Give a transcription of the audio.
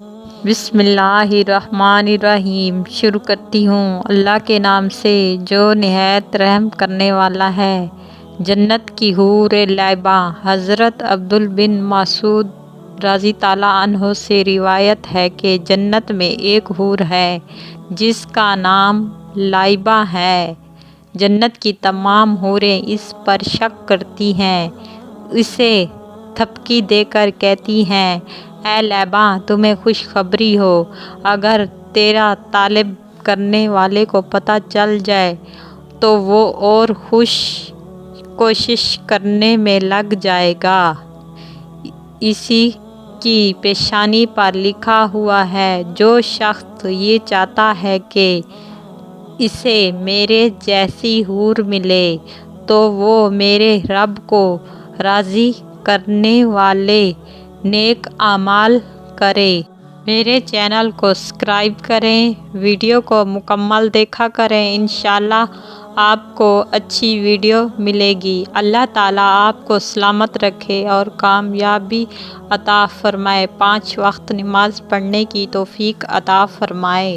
بسم اللہ الرحمن الرحیم۔ شروع کرتی ہوں اللہ کے نام سے جو نہایت رحم کرنے والا ہے۔ جنت کی حور لعبہ۔ حضرت عبداللہ بن مسعود رضی اللہ عنہ سے روایت ہے کہ جنت میں ایک حور ہے جس کا نام لعبہ ہے۔ جنت کی تمام حوریں اس پر شک کرتی ہیں، اسے تھپکی دے کر کہتی ہیں، اے لعبہ، تمہیں خوشخبری ہو، اگر تیرا طلب کرنے والے کو پتہ چل جائے تو وہ اور کوشش کرنے میں لگ جائے گا۔ اسی کی پیشانی پر لکھا ہوا ہے، جو شخص یہ چاہتا ہے کہ اسے میرے جیسی حور ملے تو وہ میرے رب کو راضی کرنے والے نیک اعمال کرے۔ میرے چینل کو سبسکرائب کریں، ویڈیو کو مکمل دیکھا کریں، انشاءاللہ آپ کو اچھی ویڈیو ملے گی۔ اللہ تعالیٰ آپ کو سلامت رکھے اور کامیابی عطا فرمائے، 5 وقت نماز پڑھنے کی توفیق عطا فرمائے۔